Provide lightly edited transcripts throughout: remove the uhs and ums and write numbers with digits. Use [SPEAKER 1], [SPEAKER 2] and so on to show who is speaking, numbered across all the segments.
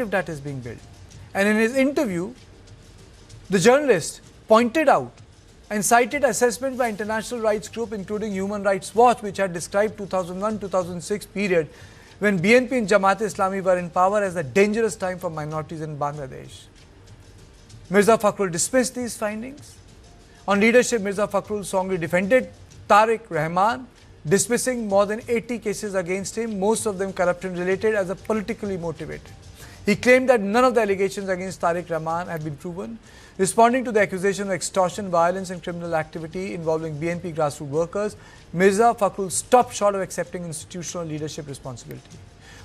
[SPEAKER 1] that is being built. And in his interview, the journalist pointed out and cited assessments by international rights groups, including Human Rights Watch, which had described 2001-2006 period when BNP and Jamaat-e-Islami were in power as a dangerous time for minorities in Bangladesh. Mirza Fakhrul dismissed these findings. On leadership, Mirza Fakhrul strongly defended Tarique Rahman, dismissing more than 80 cases against him, most of them corruption-related, as a politically motivated. He claimed that none of the allegations against Tarique Rahman have been proven. Responding to the accusation of extortion, violence and criminal activity involving BNP grassroots workers, Mirza Fakhrul stopped short of accepting institutional leadership responsibility.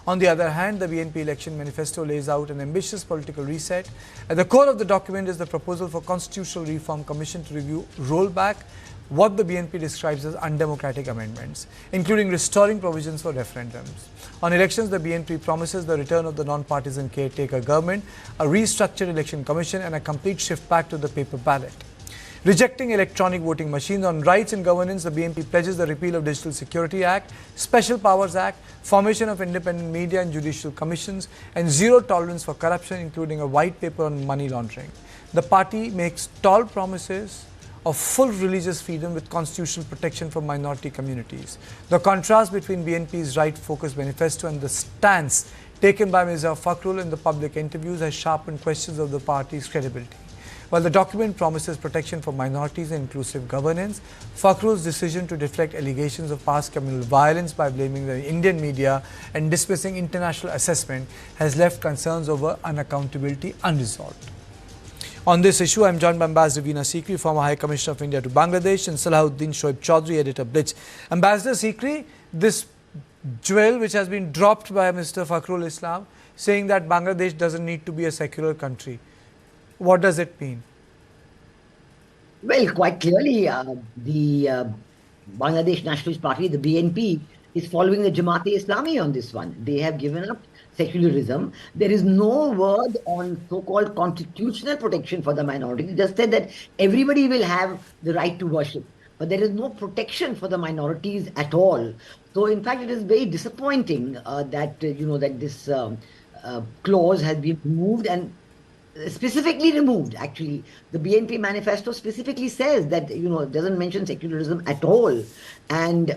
[SPEAKER 1] On the other hand, the BNP election manifesto lays out an ambitious political reset. At the core of the document is the proposal for Constitutional Reform Commission to review rollback what the BNP describes as undemocratic amendments, including restoring provisions for referendums. On elections, the BNP promises the return of the non-partisan caretaker government, a restructured election commission and a complete shift back to the paper ballot. Rejecting electronic voting machines. On rights and governance, the BNP pledges the repeal of Digital Security Act, Special Powers Act, formation of independent media and judicial commissions, and zero tolerance for corruption, including a white paper on money laundering. The party makes tall promises of full religious freedom with constitutional protection for minority communities. The contrast between BNP's right-focused manifesto and the stance taken by Mirza Fakhrul in the public interviews has sharpened questions of the party's credibility. While the document promises protection for minorities and inclusive governance, Fakhrul's decision to deflect allegations of past communal violence by blaming the Indian media and dismissing international assessment has left concerns over unaccountability unresolved. On this issue, I am joined by Ambassador Veena Sikri, former High Commissioner of India to Bangladesh, and Salahuddin Shoaib Chaudhry, editor Blitz. Ambassador Sikri, this jewel which has been dropped by Mr. Fakhrul Islam, saying that Bangladesh doesn't need to be a secular country. What does it mean?
[SPEAKER 2] Well, quite clearly, the Bangladesh Nationalist Party, the BNP, is following the Jamaat-e-Islami on this one. They have given up secularism. There is no word on so-called constitutional protection for the minorities. It just said that everybody will have the right to worship, but there is no protection for the minorities at all. So, in fact, it is very disappointing that that this clause has been removed, and specifically removed. Actually, the BNP manifesto specifically says that doesn't mention secularism at all, and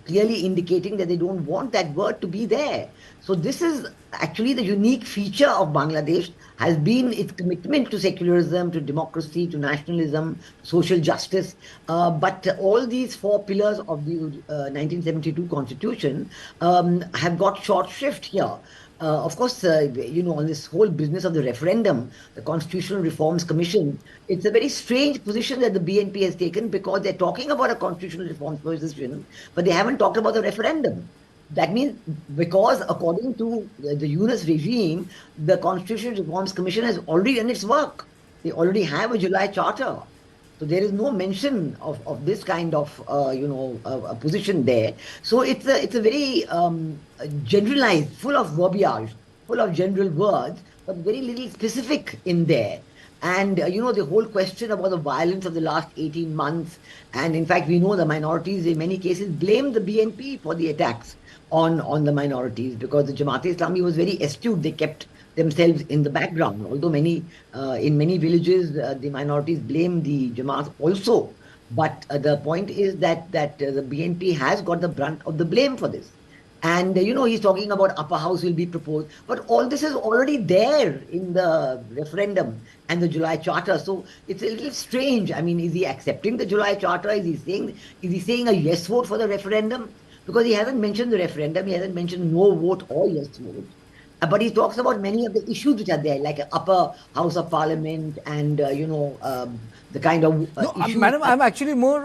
[SPEAKER 2] clearly indicating that they don't want that word to be there. So this is actually the unique feature of Bangladesh, has been its commitment to secularism, to democracy, to nationalism, social justice. But all these four pillars of the 1972 constitution have got short shrift here. Of course, on this whole business of the referendum, the Constitutional Reforms Commission, it's a very strange position that the BNP has taken, because they're talking about a constitutional reforms position, but they haven't talked about the referendum. That means, because according to the Yunus regime, the Constitutional Reforms Commission has already done its work. They already have a July Charter. So there is no mention of this kind of a position there. So it's a very generalized, full of verbiage, full of general words, but very little specific in there. And the whole question about the violence of the last 18 months, and in fact we know the minorities in many cases blame the BNP for the attacks on the minorities, because the Jamaat-e-Islami was very astute. They kept themselves in the background, although in many villages the minorities blame the Jamaat also. But the point is that the BNP has got the brunt of the blame for this. And he's talking about upper house will be proposed, but all this is already there in the referendum and the July Charter. So it's a little strange. I mean, is he accepting the July Charter? Is he saying a yes vote for the referendum? Because he hasn't mentioned the referendum, he hasn't mentioned no vote or yes vote. But he talks about many of the issues which are there, like an upper house of parliament and, the kind of issues.
[SPEAKER 1] Madam, I'm actually more,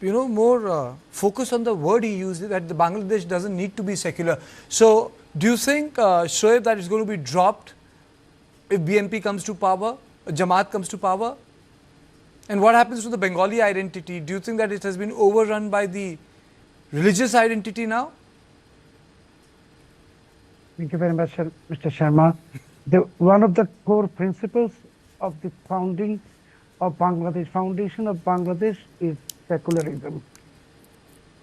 [SPEAKER 1] more focused on the word he used, that the Bangladesh doesn't need to be secular. So, do you think, Shoaib, that it's going to be dropped if BNP comes to power, Jamaat comes to power? And what happens to the Bengali identity? Do you think that it has been overrun by the religious identity now?
[SPEAKER 3] Thank you very much, Mr. Sharma. One of the core principles of the foundation of Bangladesh is secularism.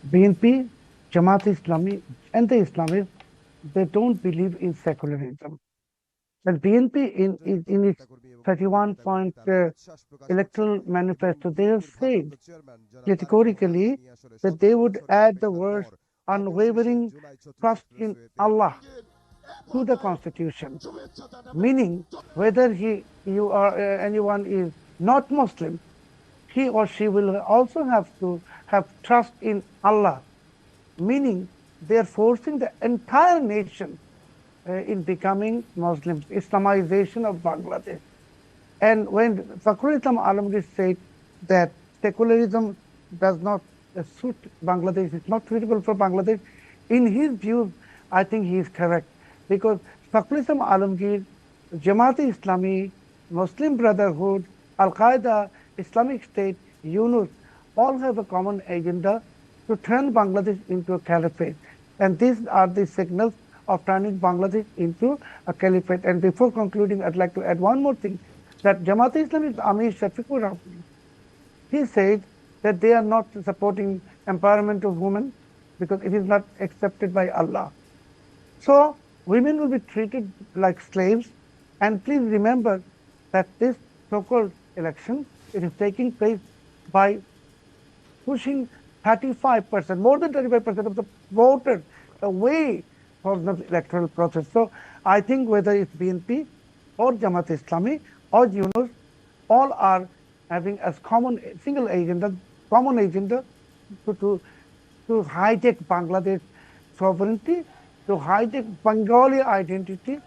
[SPEAKER 3] BNP, Jamaat Islami and the Islamists, they don't believe in secularism. The BNP in its 31-point electoral manifesto, they have said categorically that they would add the words unwavering trust in Allah to the constitution, meaning whether anyone is not Muslim, he or she will also have to have trust in Allah, meaning they are forcing the entire nation in becoming Muslims, Islamization of Bangladesh. And when Fakhrul Islam Alamgir said that secularism does not suit Bangladesh, it's not suitable for Bangladesh, in his views, I think he is correct. Because Fakhrul Islam Alamgir, Jamaat-e-Islami, Muslim Brotherhood, Al-Qaeda, Islamic State, Yunus, all have a common agenda to turn Bangladesh into a caliphate. And these are the signals of turning Bangladesh into a caliphate. And before concluding, I'd like to add one more thing, that Jamaat-e-Islam's Amir Shafiqur Rahman, he said that they are not supporting empowerment of women because it is not accepted by Allah. So women will be treated like slaves. And please remember that this so-called election, it is taking place by pushing 35%, more than 35% of the voters away from the electoral process. So I think whether it's BNP or Jamaat Islami or Yunus, all are having as single agenda to hijack Bangladesh sovereignty, to hijack Bengali identity,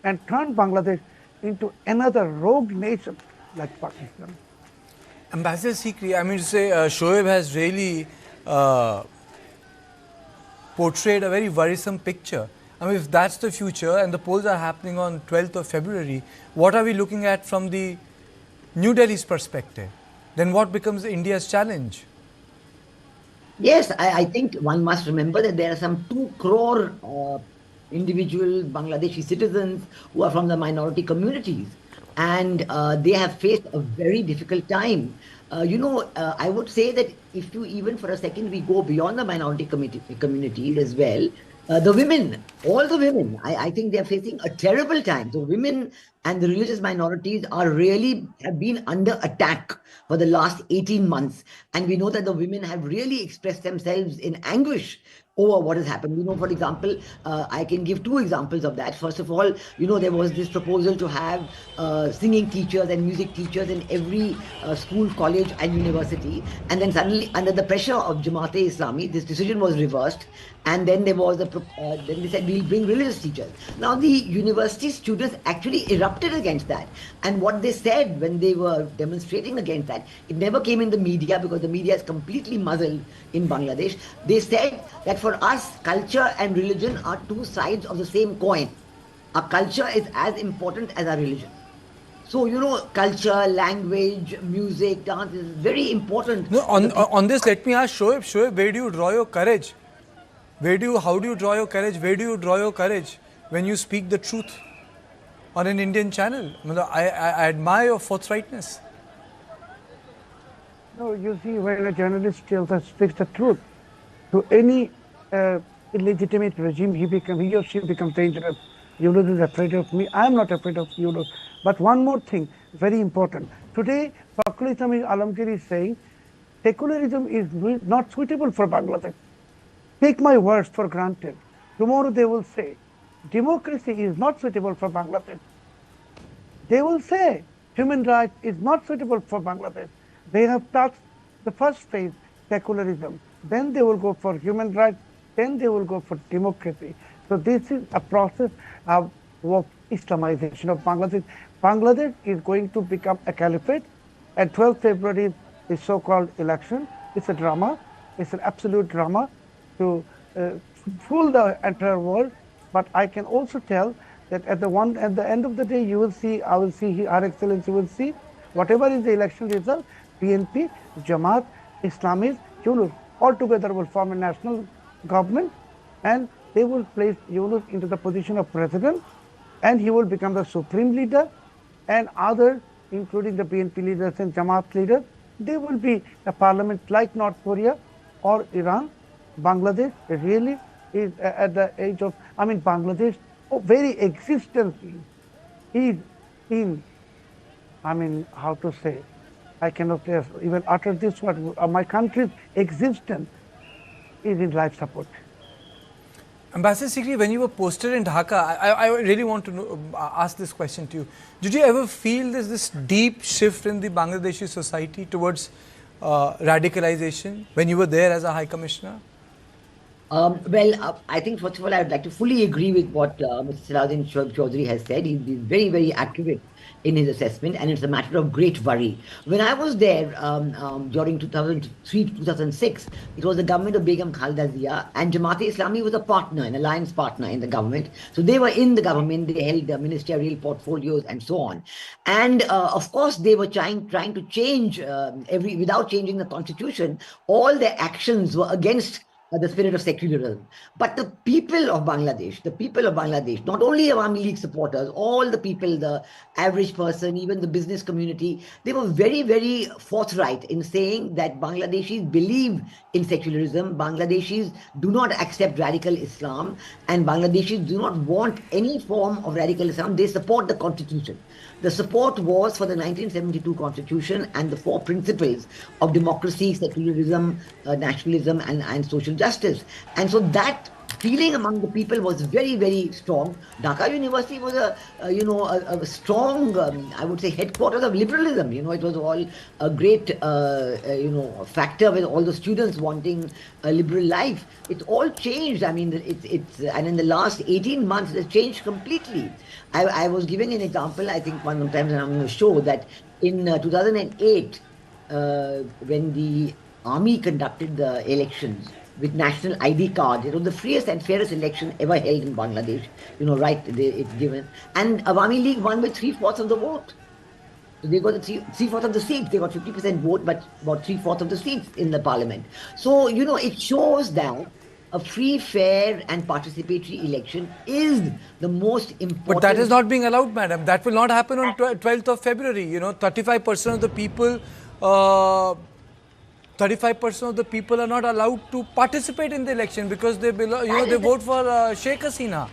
[SPEAKER 3] and turn Bangladesh into another rogue nation like Pakistan.
[SPEAKER 1] Ambassador Sikri, I mean to say, Shoaib has really portrayed a very worrisome picture. I mean, if that's the future and the polls are happening on 12th of February, what are we looking at from the New Delhi's perspective? Then what becomes India's challenge?
[SPEAKER 2] Yes, I think one must remember that there are some 2 crore individual Bangladeshi citizens who are from the minority communities, and they have faced a very difficult time. I would say that if you even for a second we go beyond the minority communities as well, the women, all the women, I think they are facing a terrible time. The women and the religious minorities have been under attack for the last 18 months. And we know that the women have really expressed themselves in anguish over what has happened. For example, I can give 2 examples of that. First of all, there was this proposal to have singing teachers and music teachers in every school, college and university. And then suddenly, under the pressure of Jamaat-e-Islami, this decision was reversed. And then there was then they said, we'll bring religious teachers. Now, the university students actually erupted against that. And what they said when they were demonstrating against that, it never came in the media because the media is completely muzzled in Bangladesh. They said that for us, culture and religion are 2 sides of the same coin. Our culture is as important as our religion. So, culture, language, music, dance is very important.
[SPEAKER 1] No, on this, let me ask Shoaib. Shoaib, where do you draw your courage? How do you draw your courage? Where do you draw your courage when you speak the truth on an Indian channel? I admire your forthrightness.
[SPEAKER 3] No, you see, when a journalist speaks the truth to any illegitimate regime, he or she becomes dangerous. Yunus is afraid of me. I am not afraid of Yunus. But one more thing, very important. Today, Fakhrul Islam Alamgir is saying secularism is not suitable for Bangladesh. Take my words for granted. Tomorrow they will say democracy is not suitable for Bangladesh. They will say human rights is not suitable for Bangladesh. They have touched the first phase, secularism. Then they will go for human rights. Then they will go for democracy. So this is a process of Islamization of Bangladesh. Bangladesh is going to become a caliphate. And 12th February is so-called election. It's a drama. It's an absolute drama to fool the entire world. But I can also tell that at the end of the day, you will see, I will see, Her Excellency will see, whatever is the election result, BNP, Jamaat, Islamists, Yunus, all together will form a national government, and they will place Yunus into the position of president, and he will become the supreme leader, and others, including the BNP leaders and Jamaat leaders, they will be a parliament like North Korea or Iran. Bangladesh really is at the age of, I mean, Bangladesh, very existence is in, I mean, how to say, I cannot even utter this word. My country's existence is in life support.
[SPEAKER 1] Ambassador Sikri, when you were posted in Dhaka, I really want to know, ask this question to you. Did you ever feel this deep shift in the Bangladeshi society towards radicalization when you were there as a High Commissioner?
[SPEAKER 2] I think first of all, I would like to fully agree with what Mr. Salahuddin Chaudhary has said. He's been very, very accurate in his assessment, and it's a matter of great worry. When I was there during 2003 to 2006, it was the government of Begum Khalida Zia, and Jamaat-e-Islami was a partner, an alliance partner in the government. So they were in the government, they held ministerial portfolios and so on. And of course, they were trying to change without changing the constitution. All their actions were against the spirit of secularism. But the people of Bangladesh, not only Awami League supporters, all the people, the average person, even the business community, they were very, very forthright in saying that Bangladeshis believe in secularism, Bangladeshis do not accept radical Islam, and Bangladeshis do not want any form of radical Islam. They support the constitution. The support was for the 1972 constitution and the 4 principles of democracy, secularism, nationalism, and social justice. And so that feeling among the people was very, very strong. Dhaka University was a strong, I would say, headquarters of liberalism. It was all a great, factor with all the students wanting a liberal life. It's all changed. I mean, and in the last 18 months, it's changed completely. I was giving an example, I think one time, and I'm going to show that in 2008, when the army conducted the elections with national ID card, it was the freest and fairest election ever held in Bangladesh. It's given. And Awami League won with 3/4 of the vote. So they got three-fourths of the seats. They got 50% vote, but about 3/4 of the seats in the parliament. So, it shows that a free, fair and participatory election is the most important.
[SPEAKER 1] But that is not being allowed, madam. That will not happen on 12th of February. 35% of the people 35% of the people are not allowed to participate in the election because they they vote for Sheikh Hasina.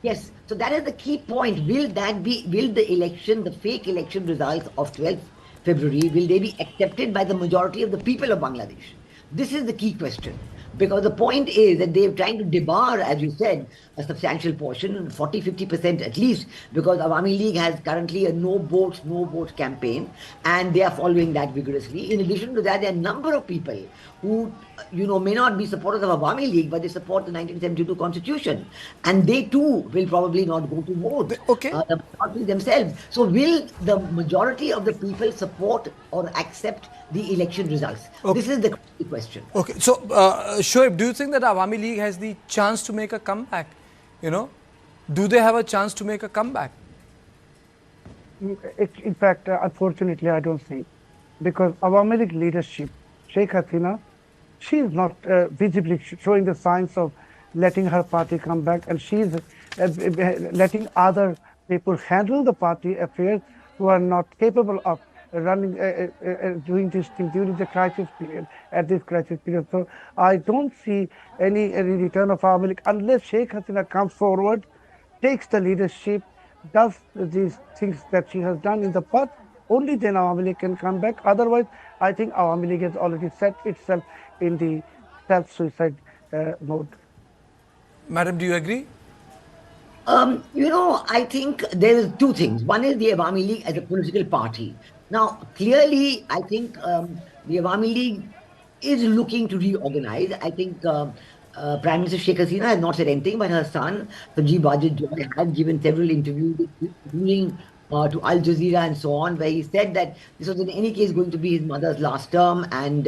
[SPEAKER 2] Yes, so that is the key point. Will the election, the fake election results of 12th February, will they be accepted by the majority of the people of Bangladesh? This is the key question. Because the point is that they're trying to debar, as you said, a substantial portion, 40-50% at least, because Awami League has currently a no vote campaign, and they are following that vigorously. In addition to that, there are a number of people who, may not be supporters of Awami League, but they support the 1972 constitution, and they too will probably not go to vote.
[SPEAKER 1] Okay.
[SPEAKER 2] The party themselves. So will the majority of the people support or accept the election results?
[SPEAKER 1] Okay.
[SPEAKER 2] This is the question.
[SPEAKER 1] Okay, so Shoaib, do you think that Awami League has the chance to make a comeback? Do they have a chance to make a comeback?
[SPEAKER 3] In fact, unfortunately, I don't see, because Awami League leadership, Sheikh Hasina, she is not visibly showing the signs of letting her party come back, and she is letting other people handle the party affairs who are not capable of running, doing this thing during the crisis period, at this crisis period. So I don't see any return of Awami League unless Sheikh Hasina comes forward, takes the leadership, does these things that she has done in the past. Only then Awami League can come back. Otherwise, I think Awami League has already set itself in the self-suicide mode.
[SPEAKER 1] Madam, do you agree?
[SPEAKER 2] I think there is 2 things. One is the Awami League as a political party. Now, clearly, I think the Awami League is looking to reorganize. I think Prime Minister Sheikh Hasina has not said anything, but her son, Sanjeev Bajaj, has given several interviews, including to Al Jazeera and so on, where he said that this was in any case going to be his mother's last term, and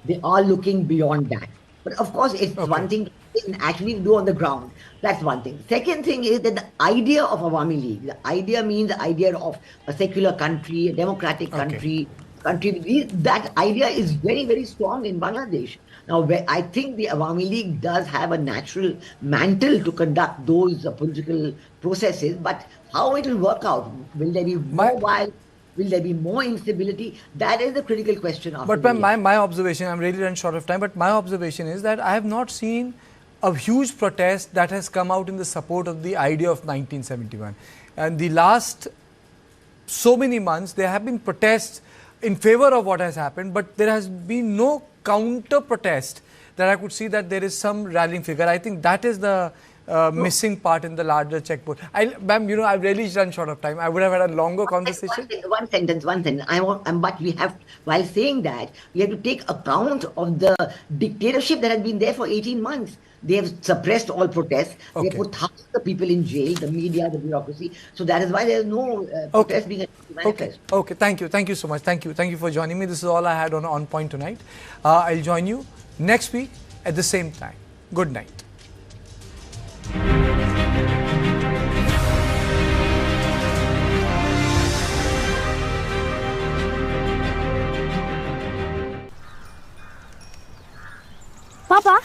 [SPEAKER 2] they are looking beyond that. But of course, it's one thing to actually do on the ground. That's one thing. Second thing is that the idea of Awami League, the idea means the idea of a secular country, a democratic country, that idea is very, very strong in Bangladesh. Now, I think the Awami League does have a natural mantle to conduct those political processes, but how it will work out, will there be more violence? Will there be more instability? That is the critical question.
[SPEAKER 1] But my observation, I'm really running short of time, but my observation is that I have not seen a huge protest that has come out in the support of the idea of 1971. And the last so many months, there have been protests in favor of what has happened, but there has been no counter protest that I could see that there is some rallying figure. I think that is the missing part in the larger checkbook. Ma'am, you know, I've really run short of time. I would have had a longer conversation.
[SPEAKER 2] One sentence. But we have, while saying that, we have to take account of the dictatorship that has been there for 18 months. They have suppressed all protests. They have put thousands of people in jail, the media, the bureaucracy. So that is why there is no protest being manifest.
[SPEAKER 1] Okay, thank you. Thank you so much. Thank you. Thank you for joining me. This is all I had on Point tonight. I'll join you next week at the same time. Good night.
[SPEAKER 4] Papa?